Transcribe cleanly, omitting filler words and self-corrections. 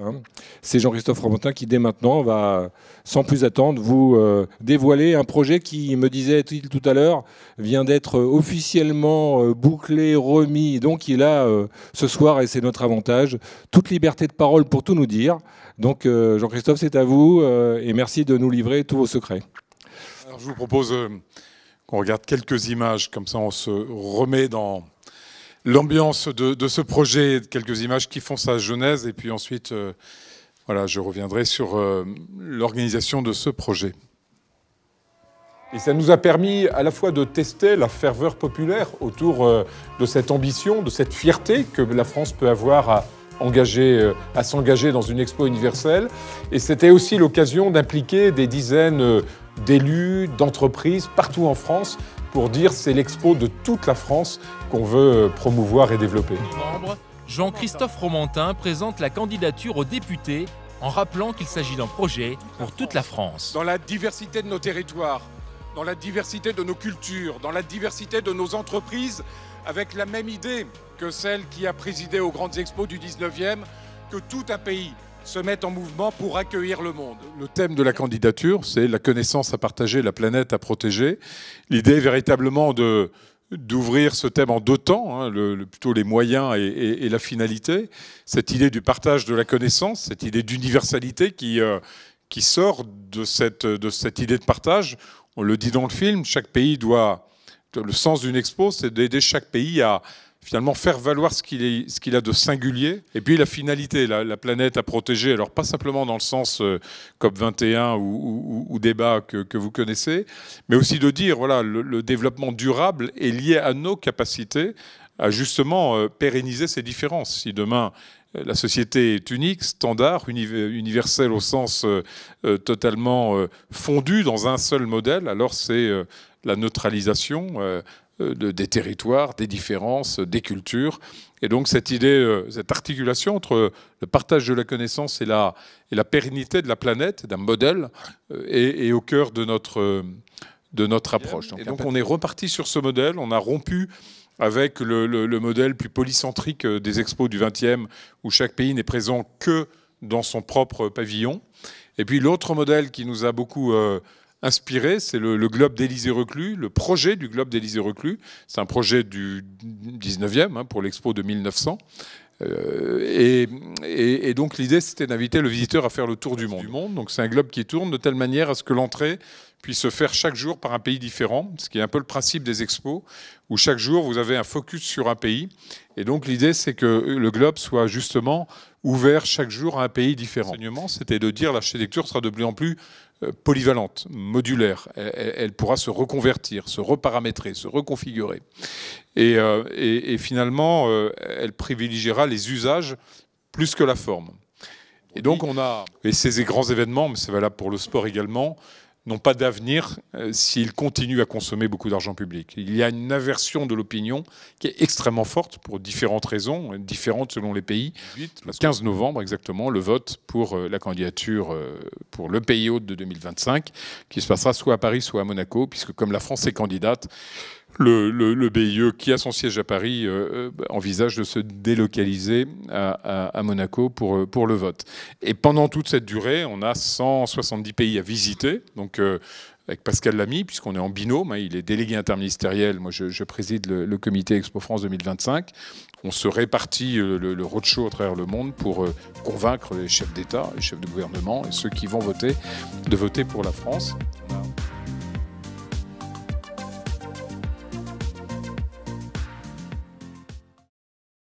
hein. C'est Jean-Christophe Fromentin qui, dès maintenant, va, sans plus attendre, vous dévoiler un projet qui, me disait-il tout à l'heure, vient d'être officiellement bouclé, remis. Donc il a, ce soir, et c'est notre avantage, toute liberté de parole pour tout nous dire. Donc Jean-Christophe, c'est à vous, et merci de nous livrer tous vos secrets. Alors, je vous propose qu'on regarde quelques images, comme ça on se remet dans l'ambiance de ce projet, quelques images qui font sa genèse, et puis ensuite, voilà, je reviendrai sur l'organisation de ce projet. Et ça nous a permis à la fois de tester la ferveur populaire autour de cette ambition, de cette fierté que la France peut avoir à s'engager dans une expo universelle. Et c'était aussi l'occasion d'impliquer des dizaines d'élus, d'entreprises partout en France pour dire c'est l'expo de toute la France qu'on veut promouvoir et développer. Jean-Christophe Fromentin présente la candidature aux députés en rappelant qu'il s'agit d'un projet pour toute la France. Dans la diversité de nos territoires, dans la diversité de nos cultures, dans la diversité de nos entreprises, avec la même idée que celle qui a présidé aux grandes expos du 19e, que tout un pays se mette en mouvement pour accueillir le monde. Le thème de la candidature, c'est la connaissance à partager, la planète à protéger. L'idée est véritablement d'ouvrir ce thème en deux temps, hein, plutôt les moyens et la finalité. Cette idée du partage de la connaissance, cette idée d'universalité qui sort de cette idée de partage. On le dit dans le film, chaque pays doit... Le sens d'une expo, c'est d'aider chaque pays à finalement faire valoir ce qu'il a de singulier. Et puis la finalité, la planète à protéger, alors pas simplement dans le sens COP21 ou débat que vous connaissez, mais aussi de dire, voilà, le développement durable est lié à nos capacités à justement pérenniser ces différences. Si demain la société est unique, standard, universelle au sens totalement fondu dans un seul modèle, alors c'est la neutralisation des territoires, des différences, des cultures. Et donc cette idée, cette articulation entre le partage de la connaissance et la pérennité de la planète, d'un modèle, est au cœur de notre approche. Et donc on est reparti sur ce modèle, on a rompu avec le modèle plus polycentrique des expos du XXe, où chaque pays n'est présent que dans son propre pavillon. Et puis l'autre modèle qui nous a beaucoup inspiré, c'est le Globe d'Élysée-Reclus, le projet du Globe d'Élysée-Reclus. C'est un projet du 19e, hein, pour l'expo de 1900. Et donc l'idée, c'était d'inviter le visiteur à faire le tour du monde. Donc c'est un globe qui tourne de telle manière à ce que l'entrée puisse se faire chaque jour par un pays différent, ce qui est un peu le principe des expos, où chaque jour vous avez un focus sur un pays. Et donc l'idée, c'est que le globe soit justement ouvert chaque jour à un pays différent. L'enseignement, c'était de dire l'architecture sera de plus en plus polyvalente, modulaire. Elle pourra se reconvertir, se reparamétrer, se reconfigurer. Et finalement, elle privilégiera les usages plus que la forme. Et donc on a... Et ces grands événements, mais c'est valable pour le sport également, n'ont pas d'avenir s'ils continuent à consommer beaucoup d'argent public. Il y a une aversion de l'opinion qui est extrêmement forte pour différentes raisons, différentes selon les pays. Le 15 novembre exactement, le vote pour la candidature pour le pays hôte de 2025, qui se passera soit à Paris, soit à Monaco, puisque comme la France est candidate, le BIE, qui a son siège à Paris, envisage de se délocaliser à Monaco pour le vote. Et pendant toute cette durée, on a 170 pays à visiter, donc avec Pascal Lamy, puisqu'on est en binôme, hein, il est délégué interministériel, moi je préside le comité Expo France 2025. On se répartit le roadshow à travers le monde pour convaincre les chefs d'État, les chefs de gouvernement et ceux qui vont voter, de voter pour la France.